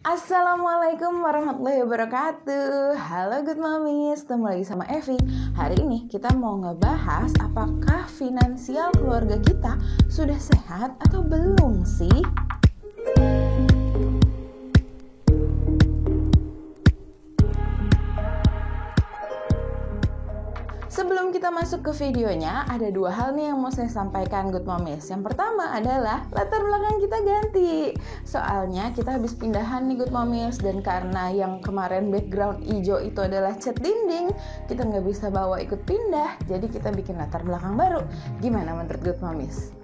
Assalamualaikum warahmatullahi wabarakatuh. Halo Good Momies, ketemu lagi sama Evi. Hari ini kita mau ngebahas apakah finansial keluarga kita sudah sehat atau belum sih? Sebelum kita masuk ke videonya, ada dua hal nih yang mau saya sampaikan Good Momies. Yang pertama adalah latar belakang kita ganti. Soalnya kita habis pindahan nih Good Momies, dan karena yang kemarin background hijau itu adalah cat dinding, kita nggak bisa bawa ikut pindah, jadi kita bikin latar belakang baru. Gimana menurut Good Momies?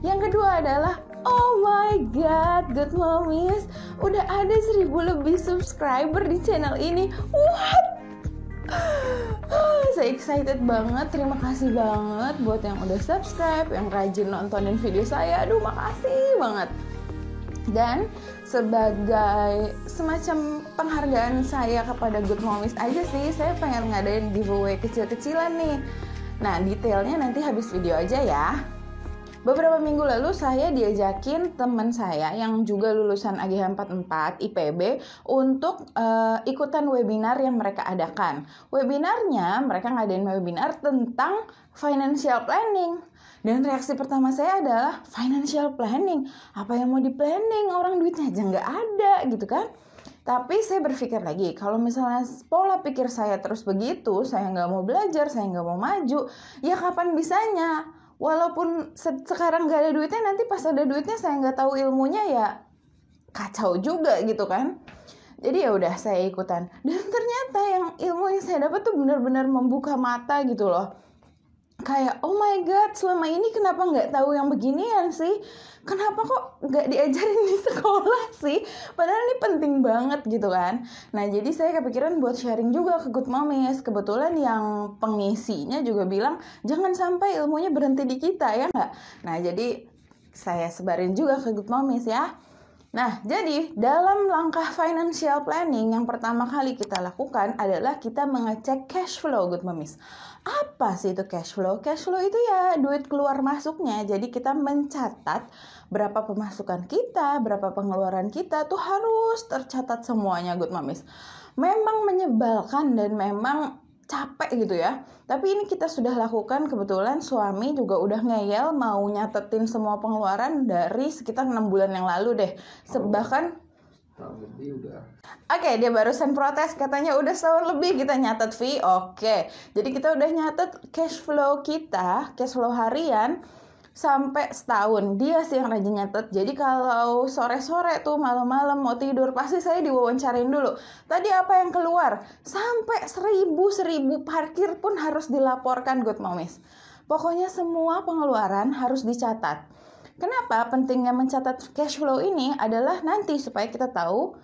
Yang kedua adalah, oh my god Good Momies, udah ada 1000 lebih subscriber di channel ini. What? Saya excited banget, terima kasih banget buat yang udah subscribe, yang rajin nontonin video saya. Aduh, makasih banget. Dan sebagai semacam penghargaan saya kepada Good Momies aja sih, saya pengen ngadain giveaway kecil-kecilan nih. Nah, detailnya nanti habis video aja ya. Beberapa minggu lalu saya diajakin teman saya yang juga lulusan AGH 44 IPB untuk ikutan webinar yang mereka adakan. Webinarnya, mereka ngadain webinar tentang financial planning. Dan reaksi pertama saya adalah, financial planning? Apa yang mau di-planning? Orang duitnya aja nggak ada gitu kan. Tapi saya berpikir lagi, kalau misalnya pola pikir saya terus begitu, saya nggak mau belajar, saya nggak mau maju, ya kapan bisanya? Walaupun sekarang gak ada duitnya, nanti pas ada duitnya saya nggak tahu ilmunya, ya kacau juga gitu kan. Jadi ya udah saya ikutan. Dan ternyata yang ilmu yang saya dapat tuh benar-benar membuka mata gitu loh. Kayak, oh my god, selama ini kenapa nggak tahu yang beginian sih? Kenapa kok nggak diajarin di sekolah sih? Padahal ini penting banget gitu kan. Nah, jadi saya kepikiran buat sharing juga ke Good Momies. Kebetulan yang pengisinya juga bilang, jangan sampai ilmunya berhenti di kita, ya nggak? Nah, jadi saya sebarin juga ke Good Momies ya. Nah, jadi dalam langkah financial planning yang pertama kali kita lakukan adalah kita mengecek cash flow Good Momies. Apa sih itu cash flow? Cash flow itu ya duit keluar masuknya. Jadi kita mencatat berapa pemasukan kita, berapa pengeluaran kita, tuh harus tercatat semuanya Good Momies. Memang menyebalkan dan memang capek gitu ya. Tapi ini kita sudah lakukan, kebetulan suami juga udah ngeyel mau nyatetin semua pengeluaran dari sekitar 6 bulan yang lalu deh. Bahkan Oke, dia barusan protes katanya udah setahun lebih kita nyatet fee. Oke, jadi kita udah nyatet cash flow kita, cash flow harian sampai setahun. Dia sih yang rajin nyatet. Jadi kalau sore-sore tuh malam-malam mau tidur, pasti saya diwawancarain dulu. Tadi apa yang keluar? Sampai 1000 parkir pun harus dilaporkan Good Momies. Pokoknya semua pengeluaran harus dicatat. Kenapa pentingnya mencatat cash flow ini adalah nanti supaya kita tahu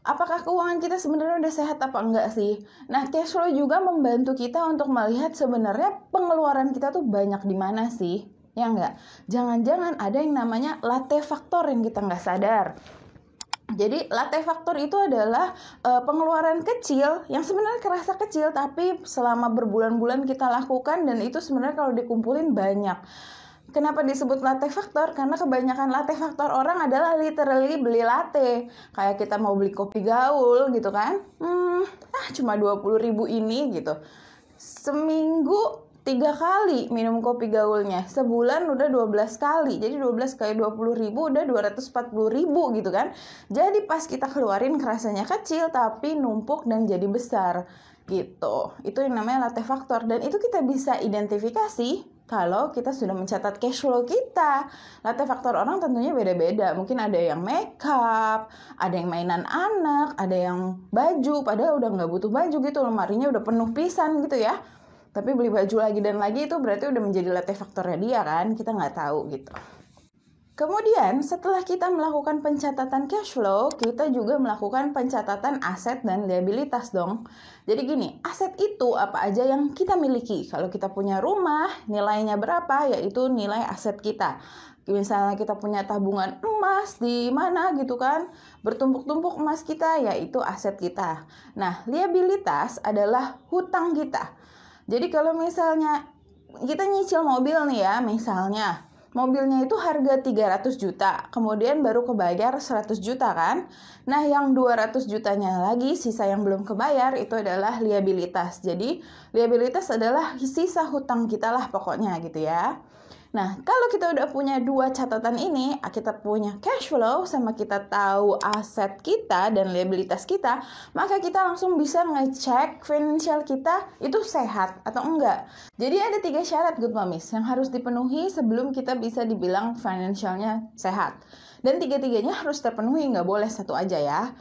apakah keuangan kita sebenarnya udah sehat apa enggak sih. Nah, cash flow juga membantu kita untuk melihat sebenarnya pengeluaran kita tuh banyak di mana sih. Ya enggak? Jangan-jangan ada yang namanya latte factor yang kita nggak sadar. Jadi latte factor itu adalah pengeluaran kecil yang sebenarnya kerasa kecil, tapi selama berbulan-bulan kita lakukan, dan itu sebenarnya kalau dikumpulin banyak. Kenapa disebut latte factor? Karena kebanyakan latte factor orang adalah literally beli latte. Kayak kita mau beli kopi gaul gitu kan. Cuma 20.000 ini gitu. Seminggu 3 kali minum kopi gaulnya. Sebulan udah 12 kali. Jadi 12 kali 20.000 udah 240.000 gitu kan. Jadi pas kita keluarin kerasanya kecil tapi numpuk dan jadi besar gitu. Itu yang namanya latte factor. Dan itu kita bisa identifikasi kalau kita sudah mencatat cash flow kita. Latte factor orang tentunya beda-beda. Mungkin ada yang makeup, ada yang mainan anak, ada yang baju, padahal udah nggak butuh baju gitu, lemarinya udah penuh pisan gitu ya. Tapi beli baju lagi dan lagi, itu berarti udah menjadi latte factornya dia kan, kita nggak tahu gitu. Kemudian setelah kita melakukan pencatatan cash flow, kita juga melakukan pencatatan aset dan liabilitas dong. Jadi gini, aset itu apa aja yang kita miliki. Kalau kita punya rumah, nilainya berapa, yaitu nilai aset kita. Misalnya kita punya tabungan emas di mana gitu kan, bertumpuk-tumpuk emas kita, yaitu aset kita. Nah, liabilitas adalah hutang kita. Jadi kalau misalnya kita nyicil mobil nih ya, misalnya mobilnya itu harga 300 juta, kemudian baru kebayar 100 juta kan. Nah, yang 200 jutanya lagi, sisa yang belum kebayar, itu adalah liabilitas. Jadi, liabilitas adalah sisa hutang kita lah pokoknya gitu ya. Nah, kalau kita udah punya dua catatan ini, kita punya cash flow sama kita tahu aset kita dan liabilitas kita, maka kita langsung bisa ngecek financial kita itu sehat atau enggak. Jadi ada 3 syarat Good Momies yang harus dipenuhi sebelum kita bisa dibilang financialnya sehat. Dan 3-tiganya harus terpenuhi, nggak boleh satu aja ya.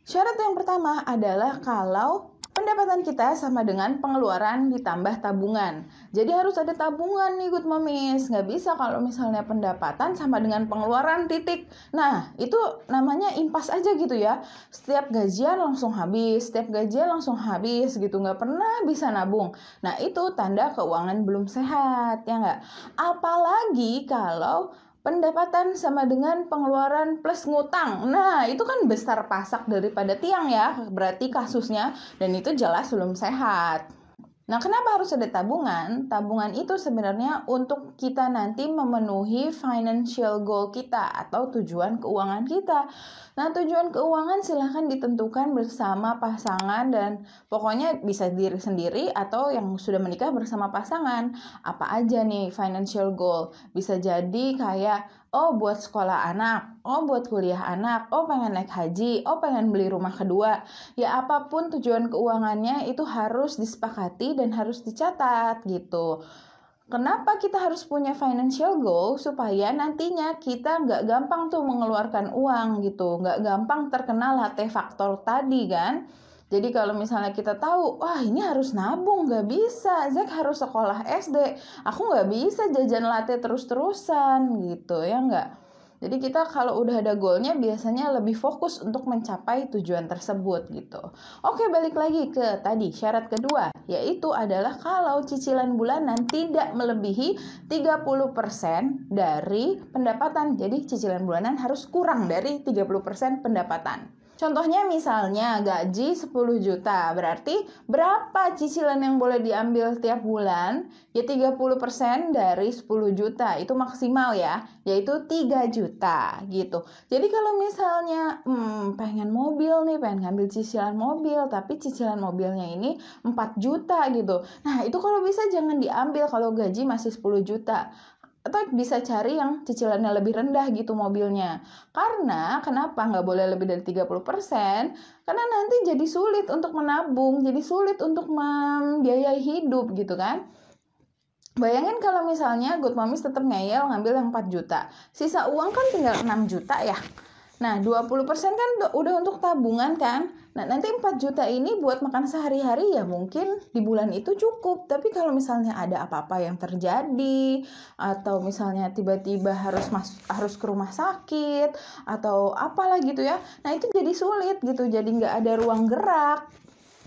Syarat yang pertama adalah kalau pendapatan kita sama dengan pengeluaran ditambah tabungan. Jadi harus ada tabungan nih Good Momies. Nggak bisa kalau misalnya pendapatan sama dengan pengeluaran titik. Nah, itu namanya impas aja gitu ya. Setiap gajian langsung habis, gitu. Nggak pernah bisa nabung. Nah, itu tanda keuangan belum sehat, ya nggak? Apalagi kalau pendapatan sama dengan pengeluaran plus ngutang. Nah, itu kan besar pasak daripada tiang ya, berarti kasusnya, dan itu jelas belum sehat. Nah, kenapa harus ada tabungan? Tabungan itu sebenarnya untuk kita nanti memenuhi financial goal kita atau tujuan keuangan kita. Nah, tujuan keuangan silahkan ditentukan bersama pasangan dan pokoknya bisa diri sendiri atau yang sudah menikah bersama pasangan. Apa aja nih financial goal? Bisa jadi kayak buat sekolah anak, buat kuliah anak, pengen naik haji, pengen beli rumah kedua. Ya apapun tujuan keuangannya itu harus disepakati dan harus dicatat gitu. Kenapa kita harus punya financial goal? Supaya nantinya kita nggak gampang tuh mengeluarkan uang gitu, nggak gampang terkena latte faktor tadi kan. Jadi kalau misalnya kita tahu, wah ini harus nabung, nggak bisa, Zack harus sekolah SD, aku nggak bisa jajan latte terus-terusan gitu ya nggak. Jadi kita kalau udah ada goalnya biasanya lebih fokus untuk mencapai tujuan tersebut gitu. Oke, balik lagi ke tadi syarat kedua, yaitu adalah kalau cicilan bulanan tidak melebihi 30% dari pendapatan. Jadi cicilan bulanan harus kurang dari 30% pendapatan. Contohnya misalnya gaji 10 juta, berarti berapa cicilan yang boleh diambil tiap bulan? Ya 30% dari 10 juta, itu maksimal ya, yaitu 3 juta gitu. Jadi kalau misalnya pengen mobil nih, pengen ngambil cicilan mobil, tapi cicilan mobilnya ini 4 juta gitu. Nah itu kalau bisa jangan diambil kalau gaji masih 10 juta. Atau bisa cari yang cicilannya lebih rendah gitu mobilnya. Karena kenapa nggak boleh lebih dari 30%? Karena nanti jadi sulit untuk menabung, jadi sulit untuk membiayai hidup gitu kan. Bayangin kalau misalnya Good Momies tetap ngeyel ngambil yang 4 juta. Sisa uang kan tinggal 6 juta ya. Nah, 20% kan udah untuk tabungan kan. Nah, nanti 4 juta ini buat makan sehari-hari ya mungkin di bulan itu cukup. Tapi kalau misalnya ada apa-apa yang terjadi, atau misalnya tiba-tiba harus ke rumah sakit, atau apalah gitu ya. Nah, itu jadi sulit gitu, jadi nggak ada ruang gerak.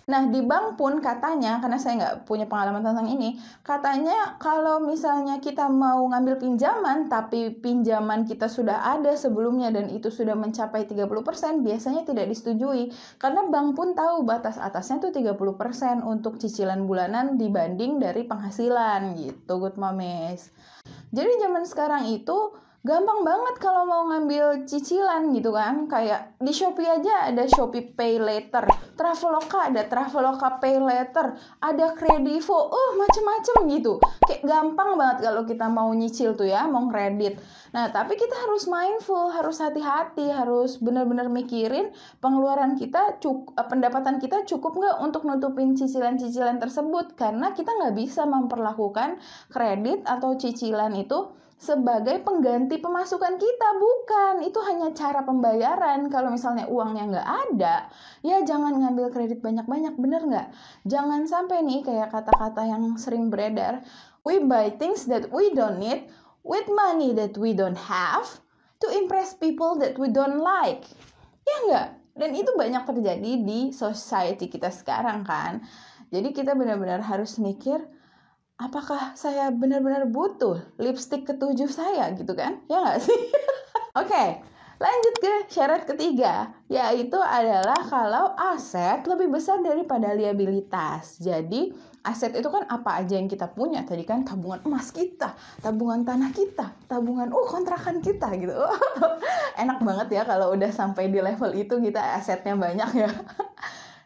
Nah, di bank pun katanya, karena saya nggak punya pengalaman tentang ini, katanya kalau misalnya kita mau ngambil pinjaman, tapi pinjaman kita sudah ada sebelumnya dan itu sudah mencapai 30%, biasanya tidak disetujui. Karena bank pun tahu batas atasnya tuh 30% untuk cicilan bulanan dibanding dari penghasilan gitu, Good Momies. Jadi zaman sekarang itu gampang banget kalau mau ngambil cicilan gitu kan. Kayak di Shopee aja ada Shopee Pay Later, Traveloka ada Traveloka Pay Later, ada Kredivo, macem-macem gitu. Kayak gampang banget kalau kita mau nyicil tuh ya, mau kredit. Nah, tapi kita harus mindful, harus hati-hati, harus benar-benar mikirin pengeluaran kita, pendapatan kita cukup nggak untuk nutupin cicilan-cicilan tersebut. Karena kita nggak bisa memperlakukan kredit atau cicilan itu sebagai pengganti pemasukan kita, bukan. Itu hanya cara pembayaran. Kalau misalnya uangnya nggak ada, ya jangan ngambil kredit banyak-banyak, bener nggak? Jangan sampai nih kayak kata-kata yang sering beredar, we buy things that we don't need with money that we don't have to impress people that we don't like. Ya nggak? Dan itu banyak terjadi di society kita sekarang kan. Jadi kita benar-benar harus mikir, apakah saya benar-benar butuh lipstick ke-7 saya gitu kan? Ya nggak sih? Oke, Lanjut ke syarat ketiga, yaitu adalah kalau aset lebih besar daripada liabilitas. Jadi aset itu kan apa aja yang kita punya. Tadi kan tabungan emas kita, tabungan tanah kita, tabungan kontrakan kita gitu. Enak banget ya kalau udah sampai di level itu kita asetnya banyak ya.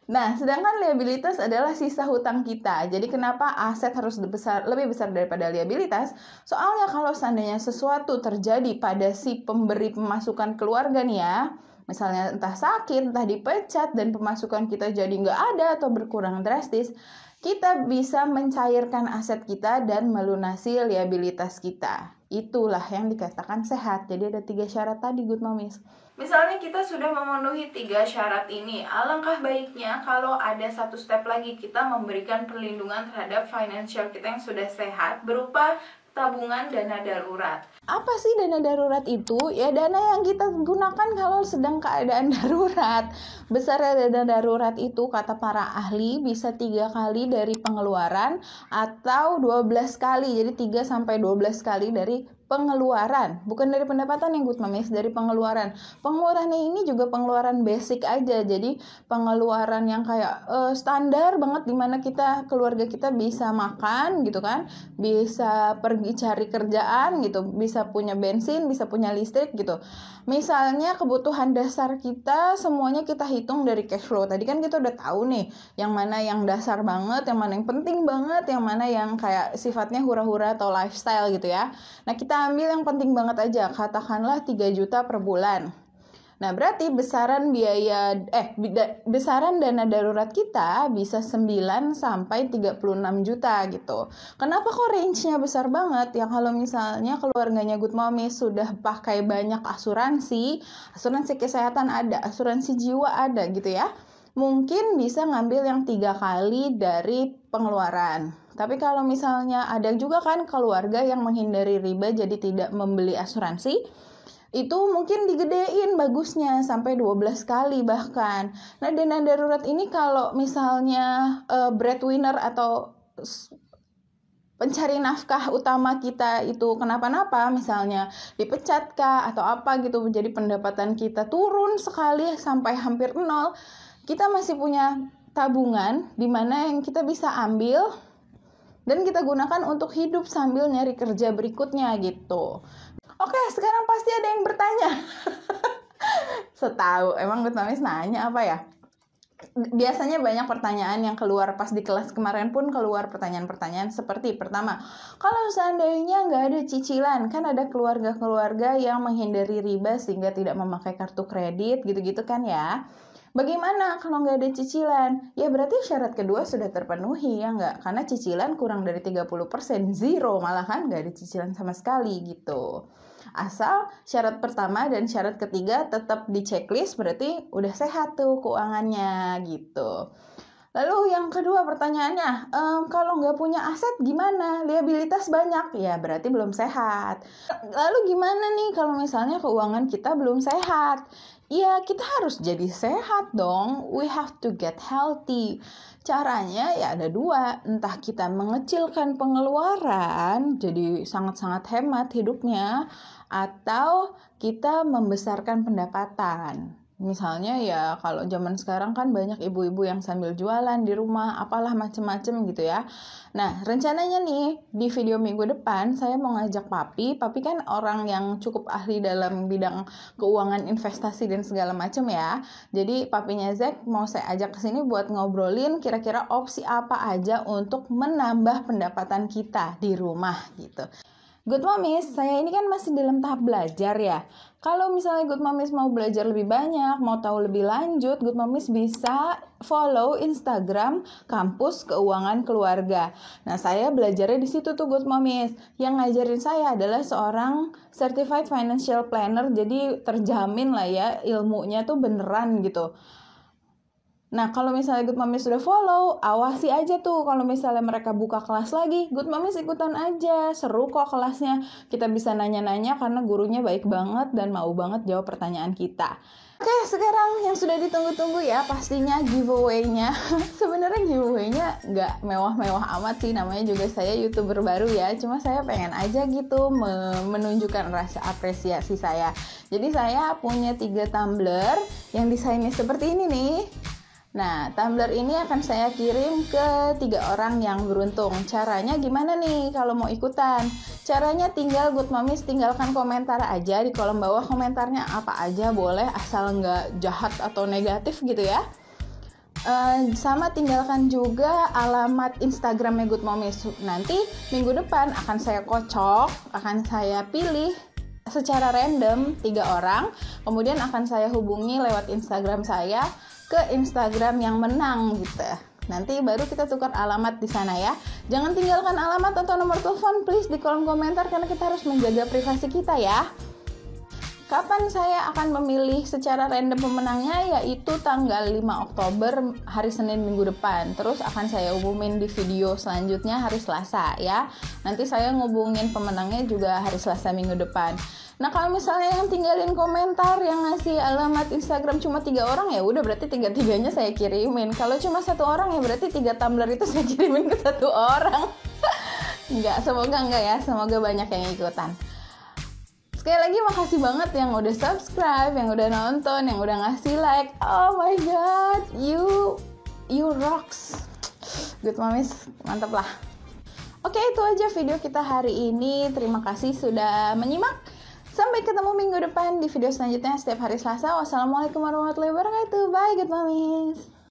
Nah, sedangkan liabilitas adalah sisa hutang kita. Jadi kenapa aset harus lebih besar daripada liabilitas? Soalnya kalau seandainya sesuatu terjadi pada si pemberi pemasukan keluarga nih ya, misalnya entah sakit, entah dipecat, dan pemasukan kita jadi nggak ada atau berkurang drastis, kita bisa mencairkan aset kita dan melunasi liabilitas kita. Itulah yang dikatakan sehat. Jadi ada 3 syarat tadi, Good Momies. Misalnya kita sudah memenuhi 3 syarat ini, alangkah baiknya kalau ada satu step lagi kita memberikan perlindungan terhadap financial kita yang sudah sehat berupa tabungan dana darurat. Apa sih dana darurat itu? Ya dana yang kita gunakan kalau sedang keadaan darurat. Besar dana darurat itu kata para ahli bisa 3 kali dari pengeluaran atau 12 kali. Jadi 3 sampai 12 kali dari pengeluaran, bukan dari pendapatan yang Good Momies, dari pengeluaran. Pengeluarannya ini juga pengeluaran basic aja, jadi pengeluaran yang kayak standar banget, dimana keluarga kita bisa makan gitu kan, bisa pergi cari kerjaan gitu, bisa punya bensin, bisa punya listrik gitu. Misalnya kebutuhan dasar kita semuanya kita hitung dari cash flow. Tadi kan kita udah tahu nih yang mana yang dasar banget, yang mana yang penting banget, yang mana yang kayak sifatnya hura-hura atau lifestyle gitu ya. Nah, kita ambil yang penting banget aja, katakanlah 3 juta per bulan. Nah, berarti besaran dana darurat kita bisa 9 sampai 36 juta gitu. Kenapa kok range-nya besar banget? Ya kalau misalnya keluarganya Good Momies sudah pakai banyak asuransi kesehatan ada, asuransi jiwa ada gitu ya. Mungkin bisa ngambil yang 3 kali dari pengeluaran. Tapi kalau misalnya ada juga kan keluarga yang menghindari riba jadi tidak membeli asuransi, itu mungkin digedein bagusnya sampai 12 kali bahkan. Nah, dana darurat ini kalau misalnya breadwinner atau pencari nafkah utama kita itu kenapa-napa, misalnya dipecat kah atau apa gitu, jadi pendapatan kita turun sekali sampai hampir 0, kita masih punya tabungan di mana yang kita bisa ambil dan kita gunakan untuk hidup sambil nyari kerja berikutnya gitu. Oke, sekarang pasti ada yang bertanya. Setahu, emang Good Momies nanya apa ya? Biasanya banyak pertanyaan yang keluar pas di kelas kemarin pun keluar pertanyaan-pertanyaan seperti pertama, kalau seandainya nggak ada cicilan, kan ada keluarga-keluarga yang menghindari riba sehingga tidak memakai kartu kredit gitu-gitu kan ya. Bagaimana kalau nggak ada cicilan? Ya berarti syarat kedua sudah terpenuhi ya nggak? Karena cicilan kurang dari 30%, zero malah kan nggak ada cicilan sama sekali gitu. Asal syarat pertama dan syarat ketiga tetap di checklist, berarti udah sehat tuh keuangannya gitu. Lalu yang kedua pertanyaannya, kalau nggak punya aset gimana? Liabilitas banyak, ya berarti belum sehat. Lalu gimana nih kalau misalnya keuangan kita belum sehat? Ya kita harus jadi sehat dong, we have to get healthy. Caranya ya ada 2, entah kita mengecilkan pengeluaran, jadi sangat-sangat hemat hidupnya, atau kita membesarkan pendapatan. Misalnya ya kalau zaman sekarang kan banyak ibu-ibu yang sambil jualan di rumah, apalah macem-macem gitu ya. Nah rencananya nih di video minggu depan saya mau ngajak Papi kan orang yang cukup ahli dalam bidang keuangan, investasi dan segala macem ya. Jadi Papinya Zack mau saya ajak ke sini buat ngobrolin kira-kira opsi apa aja untuk menambah pendapatan kita di rumah gitu. Good Momies, saya ini kan masih dalam tahap belajar ya. Kalau misalnya Good Momies mau belajar lebih banyak, mau tahu lebih lanjut, Good Momies bisa follow Instagram Kampus Keuangan Keluarga. Nah, saya belajarnya di situ tuh Good Momies. Yang ngajarin saya adalah seorang Certified Financial Planner, jadi terjamin lah ya ilmunya tuh beneran gitu. Nah, kalau misalnya Good Momies sudah follow, awasi aja tuh kalau misalnya mereka buka kelas lagi, Good Momies ikutan aja, seru kok kelasnya. Kita bisa nanya-nanya karena gurunya baik banget dan mau banget jawab pertanyaan kita. Oke, sekarang yang sudah ditunggu-tunggu ya pastinya giveaway-nya. Sebenarnya giveaway-nya nggak mewah-mewah amat sih, namanya juga saya YouTuber baru ya. Cuma saya pengen aja gitu menunjukkan rasa apresiasi saya. Jadi saya punya 3 tumbler yang desainnya seperti ini nih. Nah, tumbler ini akan saya kirim ke 3 orang yang beruntung. Caranya gimana nih kalau mau ikutan? Caranya tinggal Good Momis tinggalkan komentar aja di kolom bawah, komentarnya apa aja boleh asal nggak jahat atau negatif gitu ya. Sama tinggalkan juga alamat Instagramnya Good Momis. Nanti minggu depan akan saya kocok, akan saya pilih secara random 3 orang, kemudian akan saya hubungi lewat Instagram saya ke Instagram yang menang gitu. Nanti baru kita tukar alamat di sana ya. Jangan tinggalkan alamat atau nomor telepon please di kolom komentar karena kita harus menjaga privasi kita ya. Kapan saya akan memilih secara random pemenangnya, yaitu tanggal 5 Oktober hari Senin minggu depan. Terus akan saya umumin di video selanjutnya hari Selasa ya. Nanti saya ngubungin pemenangnya juga hari Selasa minggu depan. Nah, kalau misalnya yang tinggalin komentar yang ngasih alamat Instagram cuma 3 orang, ya udah berarti 3-3-nya saya kirimin. Kalau cuma 1 orang ya berarti 3 tumbler itu saya kirimin ke 1 orang. Semoga enggak ya, semoga banyak yang ikutan. Sekali lagi makasih banget yang udah subscribe, yang udah nonton, yang udah ngasih like. Oh my god, you rocks. Good Momis, mantap lah. Oke, itu aja video kita hari ini. Terima kasih sudah menyimak. Sampai ketemu minggu depan di video selanjutnya setiap hari Selasa. Wassalamualaikum warahmatullahi wabarakatuh. Bye Good Momis.